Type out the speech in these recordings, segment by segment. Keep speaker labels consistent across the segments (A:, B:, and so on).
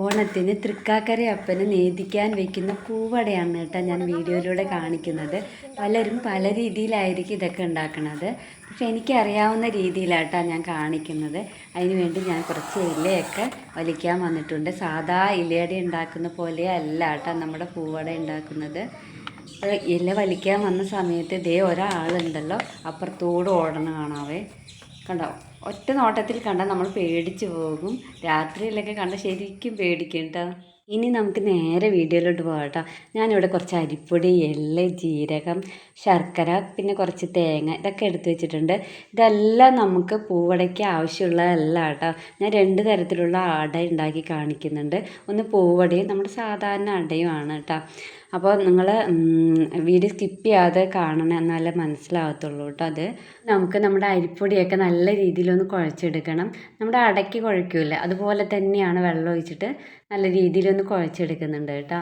A: ഓണത്തിന് തൃക്കാക്കരയപ്പന് നേദിക്കാൻ വെക്കുന്ന പൂവടയാണ് കേട്ടോ ഞാൻ വീഡിയോയിലൂടെ കാണിക്കുന്നത്. പലരും പല രീതിയിലായിരിക്കും ഇതൊക്കെ ഉണ്ടാക്കുന്നത്. പക്ഷെ എനിക്കറിയാവുന്ന രീതിയിലാട്ടോ ഞാൻ കാണിക്കുന്നത്. അതിന് വേണ്ടി ഞാൻ കുറച്ച് ഇലയൊക്കെ വലിക്കാൻ വന്നിട്ടുണ്ട്. സാധാ ഇലയട ഉണ്ടാക്കുന്ന പോലെ അല്ല കേട്ടോ നമ്മുടെ പൂവട ഉണ്ടാക്കുന്നത്. ഇല വലിക്കാൻ വന്ന സമയത്ത് ഇതേ ഒരാളുണ്ടല്ലോ അപ്പുറത്തോട് ഓടണ കാണാവേ. കണ്ടോ, ഒറ്റ നോട്ടത്തിൽ കണ്ടാൽ നമ്മൾ പേടിച്ച് പോകും. രാത്രിയിലൊക്കെ കണ്ട ശരിക്കും പേടിക്കും കേട്ടോ. ഇനി നമുക്ക് നേരെ വീഡിയോയിലോട്ട് പോകാം കേട്ടോ. ഞാനിവിടെ കുറച്ച് അരിപ്പൊടി, എള്ള്, ജീരകം, ശർക്കര, പിന്നെ കുറച്ച് തേങ്ങ ഇതൊക്കെ എടുത്ത് വെച്ചിട്ടുണ്ട്. ഇതെല്ലാം നമുക്ക് പൂവടയ്ക്ക് ആവശ്യമുള്ളതല്ല കേട്ടോ. ഞാൻ 2 തരത്തിലുള്ള അട ഉണ്ടാക്കി കാണിക്കുന്നുണ്ട്. ഒന്ന് പൂവടയും നമ്മുടെ സാധാരണ അടയുമാണ് കേട്ടോ. അപ്പോൾ നിങ്ങൾ വീഡിയോ സ്കിപ്പ് ചെയ്യാതെ കാണണം, എന്നാലേ മനസ്സിലാകത്തുള്ളൂ കേട്ടോ. അത് നമുക്ക് നമ്മുടെ അരിപ്പൊടിയൊക്കെ നല്ല രീതിയിലൊന്ന് കുഴച്ചെടുക്കണം. നമ്മുടെ അടയ്ക്ക് കുഴയ്ക്കില്ല അതുപോലെ തന്നെയാണ് വെള്ളം ഒഴിച്ചിട്ട് നല്ല രീതിയിലൊന്ന് കുഴച്ചെടുക്കുന്നുണ്ട് കേട്ടോ.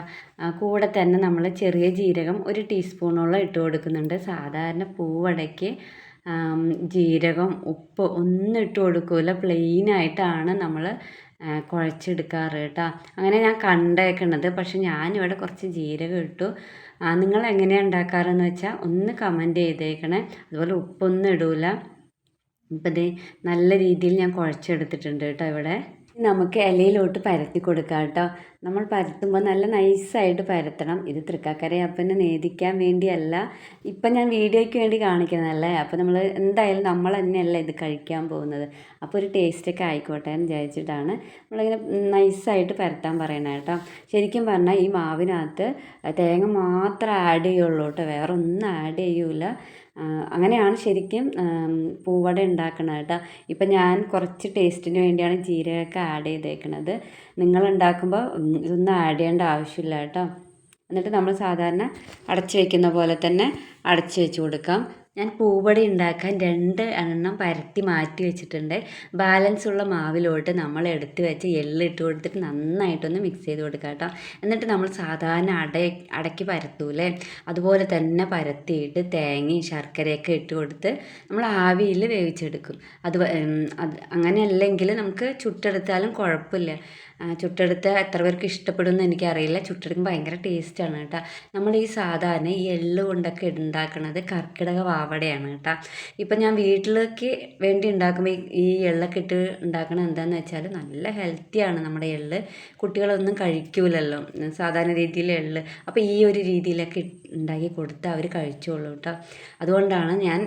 A: കൂടെ തന്നെ നമ്മൾ ചെറിയ ജീരകം 1 ടീസ്പൂണോളം ഇട്ട് കൊടുക്കുന്നുണ്ട്. സാധാരണ പൂവടയ്ക്ക് ജീരകം, ഉപ്പ് ഒന്നും ഇട്ട് കൊടുക്കില്ല, പ്ലെയിനായിട്ടാണ് നമ്മൾ കുഴച്ചെടുക്കാറ് കേട്ടോ. അങ്ങനെ ഞാൻ കണ്ടേക്കണത്. പക്ഷെ ഞാനിവിടെ കുറച്ച് ജീരകം ഇട്ടു. നിങ്ങൾ എങ്ങനെയാണ് ഉണ്ടാക്കാറെന്ന് വെച്ചാൽ ഒന്ന് കമൻറ്റ് ചെയ്തേക്കണേ. അതുപോലെ ഉപ്പൊന്നും ഇടൂല. ഇപ്പം ഇത് നല്ല രീതിയിൽ ഞാൻ കുഴച്ചെടുത്തിട്ടുണ്ട് കേട്ടോ. ഇവിടെ നമുക്ക് ഇലയിലോട്ട് പരത്തി കൊടുക്കാം കേട്ടോ. നമ്മൾ പരത്തുമ്പോൾ നല്ല നൈസായിട്ട് പരത്തണം. ഇത് തൃക്കാക്കരയപ്പനെ നേദിക്കാൻ വേണ്ടിയല്ല, ഇപ്പം ഞാൻ വീഡിയോയ്ക്ക് വേണ്ടി കാണിക്കുന്നതല്ലേ. അപ്പോൾ നമ്മൾ എന്തായാലും നമ്മൾ തന്നെയല്ല ഇത് കഴിക്കാൻ പോകുന്നത്. അപ്പോൾ ഒരു ടേസ്റ്റൊക്കെ ആയിക്കോട്ടെ എന്ന് വിചാരിച്ചിട്ടാണ് നമ്മളിങ്ങനെ നൈസായിട്ട് പരത്താൻ പറയണത് കേട്ടോ. ശരിക്കും പറഞ്ഞാൽ ഈ മാവിനകത്ത് തേങ്ങ മാത്രം ആഡ് ചെയ്യുള്ളൂ കേട്ടോ, വേറെ ഒന്നും ആഡ് ചെയ്യൂല. അങ്ങനെയാണ് ശരിക്കും പൂവട ഉണ്ടാക്കണത് കേട്ടോ. ഇപ്പം ഞാൻ കുറച്ച് ടേസ്റ്റിന് വേണ്ടിയാണ് ജീരകമൊക്കെ ആഡ് ചെയ്തേക്കണത്. നിങ്ങൾ ഉണ്ടാക്കുമ്പോൾ ഇതൊന്നും ആഡ് ചെയ്യേണ്ട ആവശ്യമില്ല കേട്ടോ. എന്നിട്ട് നമ്മൾ സാധാരണ അടച്ചു വയ്ക്കുന്ന പോലെ തന്നെ അടച്ചു വെച്ച് കൊടുക്കാം. ഞാൻ പൂവട ഉണ്ടാക്കാൻ 2 എണ്ണം പരത്തി മാറ്റി വെച്ചിട്ടുണ്ട്. ബാലൻസ് ഉള്ള മാവിലോട്ട് നമ്മൾ എടുത്ത് വെച്ച് എള്ളിട്ട് കൊടുത്തിട്ട് നന്നായിട്ടൊന്ന് മിക്സ് ചെയ്ത് കൊടുക്കുക കേട്ടോ. എന്നിട്ട് നമ്മൾ സാധാരണ അടയ്ക്ക് പരത്തൂലേ അതുപോലെ തന്നെ പരത്തിയിട്ട് തേങ്ങയും ശർക്കരയൊക്കെ ഇട്ട് കൊടുത്ത് നമ്മൾ ആവിയിൽ വേവിച്ചെടുക്കും. അത് അങ്ങനെയല്ലെങ്കിൽ നമുക്ക് ചുട്ടെടുത്താലും കുഴപ്പമില്ല. ചുട്ടെടുത്ത് എത്ര പേർക്ക് ഇഷ്ടപ്പെടുമെന്ന് എനിക്കറിയില്ല. ചുട്ടെടുക്കുമ്പോൾ ഭയങ്കര ടേസ്റ്റാണ് കേട്ടോ. നമ്മൾ ഈ സാധാരണ ഈ എള്ള് കൊണ്ടൊക്കെ ഉണ്ടാക്കുന്നത് കർക്കിടക പാവടയാണ് കേട്ടോ. ഇപ്പം ഞാൻ വീട്ടിലേക്ക് വേണ്ടി ഉണ്ടാക്കുമ്പോൾ ഈ എള്ളൊക്കെ ഇട്ട് ഉണ്ടാക്കണത് എന്താണെന്ന് വെച്ചാൽ നല്ല ഹെൽത്തിയാണ് നമ്മുടെ എള്ള്. കുട്ടികളൊന്നും കഴിക്കൂലല്ലോ സാധാരണ രീതിയിൽ എള്ള്. അപ്പോൾ ഈ ഒരു രീതിയിലൊക്കെ ഉണ്ടാക്കി കൊടുത്ത് അവർ കഴിച്ചോളൂ കേട്ടോ. അതുകൊണ്ടാണ് ഞാൻ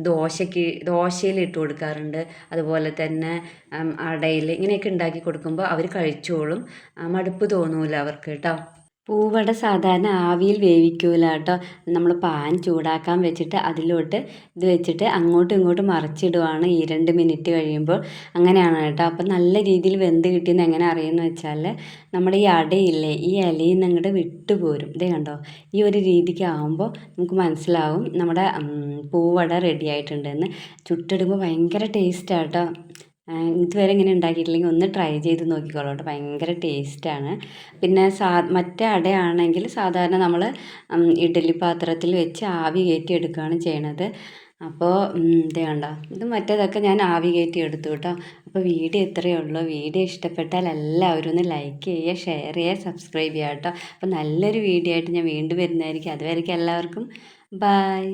A: ദോശയിൽ ഇട്ട് കൊടുക്കാറുണ്ട്. അതുപോലെ തന്നെ അടയിൽ ഇങ്ങനെയൊക്കെ ഉണ്ടാക്കി കൊടുക്കുമ്പോൾ അവർ കഴിച്ചോളും, മടുപ്പ് തോന്നൂല അവർക്ക് കേട്ടോ. പൂവട സാധാരണ ആവിയിൽ വേവിക്കൂല കേട്ടോ. നമ്മൾ പാൻ ചൂടാക്കാൻ വെച്ചിട്ട് അതിലോട്ട് ഇത് വെച്ചിട്ട് അങ്ങോട്ടും ഇങ്ങോട്ടും മറിച്ചിടുവാണ് ഈ 2 മിനിറ്റ് കഴിയുമ്പോൾ. അങ്ങനെയാണ് കേട്ടോ. അപ്പം നല്ല രീതിയിൽ വെന്ത് കിട്ടിയെന്ന് എങ്ങനെ അറിയുമെന്ന് വെച്ചാൽ നമ്മുടെ ഈ അടയില്ലേ ഈ ഇലയിൽ നിന്ന് അങ്ങോട്ട് വിട്ടു പോരും. ഇതേ കണ്ടോ, ഈ ഒരു രീതിക്ക് ആകുമ്പോൾ നമുക്ക് മനസ്സിലാവും നമ്മുടെ പൂവട റെഡി ആയിട്ടുണ്ടെന്ന്. ചുട്ടെടുക്കുമ്പോൾ ഭയങ്കര ടേസ്റ്റാണ് കേട്ടോ. ഇതുവരെ ഇങ്ങനെ ഉണ്ടാക്കിയിട്ടില്ലെങ്കിൽ ഒന്ന് ട്രൈ ചെയ്ത് നോക്കിക്കോളൂ കേട്ടോ, ഭയങ്കര ടേസ്റ്റാണ്. പിന്നെ മറ്റേ അടയാണെങ്കിൽ സാധാരണ നമ്മൾ ഇഡ്ഡലി പാത്രത്തിൽ വെച്ച് ആവി കയറ്റി എടുക്കുകയാണ് ചെയ്യണത്. അപ്പോൾ ഇത് കണ്ടോ, ഇത് മറ്റേതൊക്കെ ഞാൻ ആവി കയറ്റി എടുത്തു കേട്ടോ. അപ്പോൾ വീഡിയോ ഇത്രയേ ഉള്ളൂ. വീഡിയോ ഇഷ്ടപ്പെട്ടാൽ എല്ലാവരും ഒന്ന് ലൈക്ക് ചെയ്യുക, ഷെയർ ചെയ്യുക, സബ്സ്ക്രൈബ് ചെയ്യുക കേട്ടോ. അപ്പോൾ നല്ലൊരു വീഡിയോ ആയിട്ട് ഞാൻ വീണ്ടും വരുന്നതായിരിക്കും. അതുവരെയ്ക്കും എല്ലാവർക്കും ബൈ.